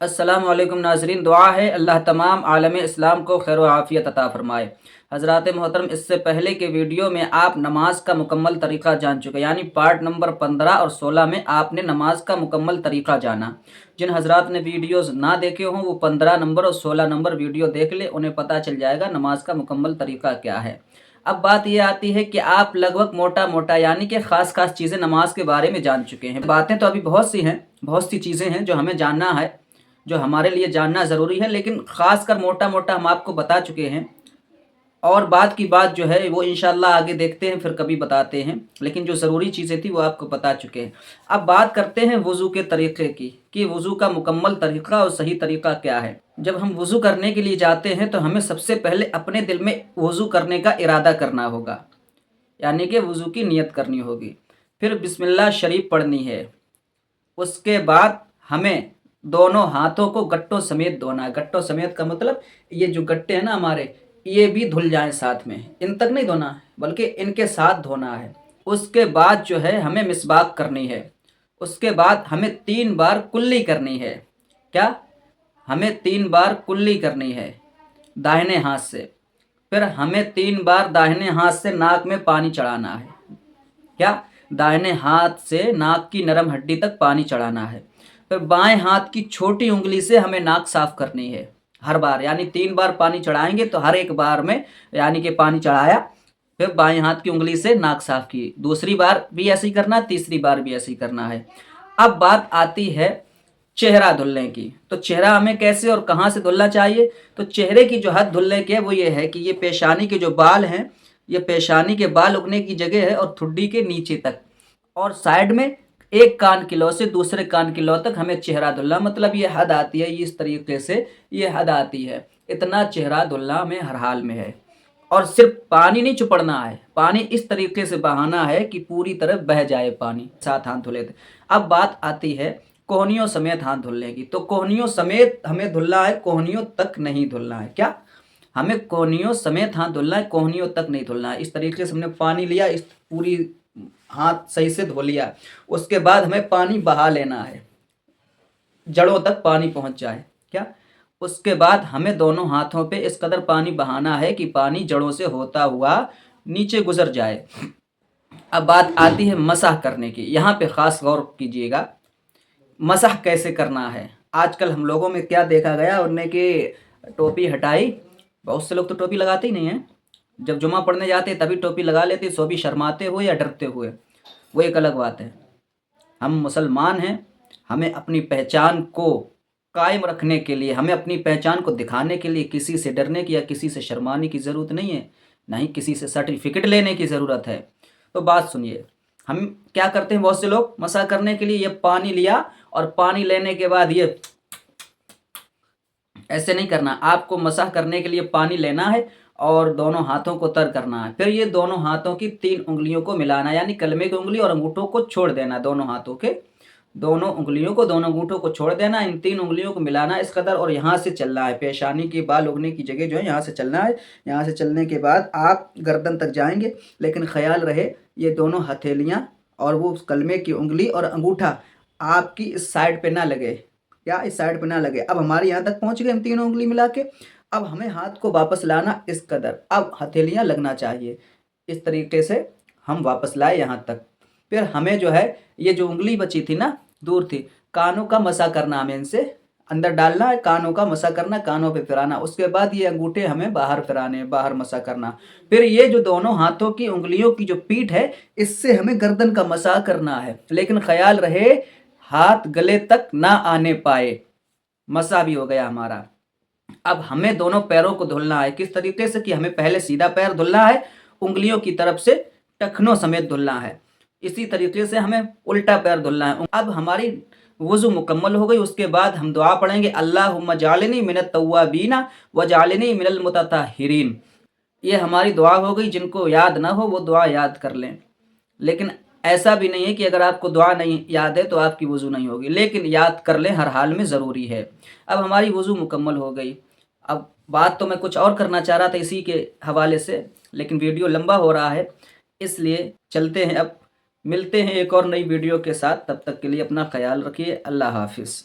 अस्सलामु अलैकुम नाज़रीन, दुआ है अल्लाह तमाम आलम इस्लाम को खैर व आफ़ियत अता फ़रमाए। हज़रात मोहतरम, इससे पहले के वीडियो में आप नमाज का मुकम्मल तरीक़ा जान चुके, यानी पार्ट नंबर 15 और 16 में आपने नमाज का मुकम्मल तरीक़ा जाना। जिन हज़रात ने वीडियोज़ ना देखे हों वो 15 नंबर और 16 नंबर वीडियो देख ले, उन्हें पता चल जाएगा नमाज का मुकम्मल तरीक़ा क्या है। अब बात ये आती है कि आप लगभग मोटा मोटा यानी कि ख़ास ख़ास चीज़ें नमाज के बारे में जान चुके हैं। बातें तो अभी बहुत सी हैं, बहुत सी चीज़ें हैं जो हमें जानना है, जो हमारे लिए जानना ज़रूरी है, लेकिन ख़ास कर मोटा मोटा हम आपको बता चुके हैं। और बात की बात जो है वो इंशाल्लाह आगे देखते हैं, फिर कभी बताते हैं, लेकिन जो ज़रूरी चीज़ें थी वो आपको बता चुके हैं। अब बात करते हैं वज़ू के तरीक़े की, कि वज़ू का मुकम्मल तरीक़ा और सही तरीक़ा क्या है। जब हम वज़ू करने के लिए जाते हैं तो हमें सबसे पहले अपने दिल में वज़ू करने का इरादा करना होगा, यानी कि वज़ू की नियत करनी होगी। फिर बिस्मिल्लाह शरीफ पढ़नी है। उसके बाद हमें दोनों हाथों को गट्टों समेत धोना है। गट्टों समेत का मतलब ये जो गट्टे हैं ना हमारे, ये भी धुल जाएं साथ में, इन तक नहीं धोना है बल्कि इनके साथ धोना है। उसके बाद जो है हमें मिसवाक करनी है। उसके बाद हमें 3 बार कुल्ली करनी है। क्या? हमें 3 बार कुल्ली करनी है दाहिने हाथ से। फिर हमें 3 बार दाहिने हाथ से नाक में पानी चढ़ाना है। क्या? दाहिने हाथ से नाक की नरम हड्डी तक पानी चढ़ाना है। फिर बाएं हाथ की छोटी उंगली से हमें नाक साफ करनी है हर बार, यानी 3 बार पानी चढ़ाएंगे तो हर एक बार में यानी कि पानी चढ़ाया, फिर बाएं हाथ की उंगली से नाक साफ की, दूसरी बार भी ऐसे ही करना, तीसरी बार भी ऐसे ही करना है। अब बात आती है चेहरा धुलने की। तो चेहरा हमें कैसे और कहाँ से धुलना चाहिए? तो चेहरे की जो हद धुलने की है वो ये है कि ये पेशानी के जो बाल हैं, ये पेशानी के बाल उगने की जगह है और ठुड्डी के नीचे तक, और साइड में एक कान की लौ से दूसरे कान की लौ तक हमें चेहरा धुलना, मतलब ये हद आती है, इस तरीके से ये हद आती है। इतना चेहरा धुलना हमें हर हाल में है। और सिर्फ पानी नहीं चुपड़ना है, पानी इस तरीके से बहाना है कि पूरी तरह बह जाए पानी, साथ हाथ धुले थे। अब बात आती है कोहनियों समेत हाथ धुलने की। तो कोहनियों समेत हमें धुलना है, कोहनियों तक नहीं धुलना है। क्या? हमें कोहनियों समेत हाथ धुलना है, कोहनियों तक नहीं धुलना है। इस तरीके से हमने पानी लिया, इस पूरी हाथ सही से धो लिया। उसके बाद हमें पानी बहा लेना है, जड़ों तक पानी पहुंच जाए। क्या? उसके बाद हमें दोनों हाथों पे इस कदर पानी बहाना है कि पानी जड़ों से होता हुआ नीचे गुजर जाए। अब बात आती है मसाह करने की। यहाँ पे खास गौर कीजिएगा, मसाह कैसे करना है। आजकल हम लोगों में क्या देखा गया, उनने कि टोपी हटाई, बहुत से लोग तो टोपी लगाते ही नहीं हैं, जब जुमा पढ़ने जाते तभी टोपी लगा लेते, सो भी शर्माते हुए या डरते हुए, वो एक अलग बात है। हम मुसलमान हैं, हमें अपनी पहचान को कायम रखने के लिए, हमें अपनी पहचान को दिखाने के लिए किसी से डरने की या किसी से शर्माने की ज़रूरत नहीं है, ना ही किसी से सर्टिफिकेट लेने की ज़रूरत है। तो बात सुनिए, हम क्या करते हैं, बहुत से लोग मसा करने के लिए ये पानी लिया और पानी लेने के बाद ये ऐसे नहीं करना। आपको मसाह करने के लिए पानी लेना है और दोनों हाथों को तर करना है। फिर ये दोनों हाथों की 3 उंगलियों को मिलाना, यानी कलमे की उंगली और अंगूठों को छोड़ देना, दोनों हाथों के दोनों उंगलियों को, दोनों अंगूठों को छोड़ देना, इन 3 उंगलियों को मिलाना इस कदर, और यहाँ से चलना है। पेशानी के बाल उगने की जगह जो है यहाँ से चलना है। यहाँ से चलने के बाद आप गर्दन तक जाएंगे, लेकिन ख्याल रहे ये दोनों हथेलियाँ और वो कलमे की उंगली और अंगूठा आपकी इस साइड पे ना लगे। क्या? इस साइड पे ना लगे। अब हमारे यहाँ तक पहुँच गए हम तीनों उंगली मिला के। अब हमें हाथ को वापस लाना इस कदर, अब हथेलियाँ लगना चाहिए, इस तरीके से हम वापस लाए यहाँ तक। फिर हमें जो है ये जो उंगली बची थी ना, दूर थी, कानों का मसा करना, हमें इनसे अंदर डालना है, कानों का मसा करना, कानों पे फिराना। उसके बाद ये अंगूठे हमें बाहर फिराने, बाहर मसा करना। फिर ये जो दोनों हाथों की उंगलियों की जो पीठ है, इससे हमें गर्दन का मसा करना है, लेकिन ख्याल रहे हाथ गले तक ना आने पाए। मसा भी हो गया हमारा। अब हमें दोनों पैरों को धुलना है, किस तरीके से कि हमें पहले सीधा पैर धुलना है, उंगलियों की तरफ से टखनों समेत धुलना है। इसी तरीके से हमें उल्टा पैर धुलना है। अब हमारी वुज़ू मुकम्मल हो गई। उसके बाद हम दुआ पढ़ेंगे, अल्लाहुम्मा जालिनी मिनत तव्वाबीना व जालिनी मिनल मुतताहिरीन। ये हमारी दुआ हो गई। जिनको याद ना हो वो दुआ याद कर लें, लेकिन ऐसा भी नहीं है कि अगर आपको दुआ नहीं याद है तो आपकी वज़ू नहीं होगी, लेकिन याद कर लें, हर हाल में ज़रूरी है। अब हमारी वज़ू मुकम्मल हो गई। अब बात तो मैं कुछ और करना चाह रहा था इसी के हवाले से, लेकिन वीडियो लंबा हो रहा है, इसलिए चलते हैं। अब मिलते हैं एक और नई वीडियो के साथ, तब तक के लिए अपना ख्याल रखिए। अल्लाह हाफिज़।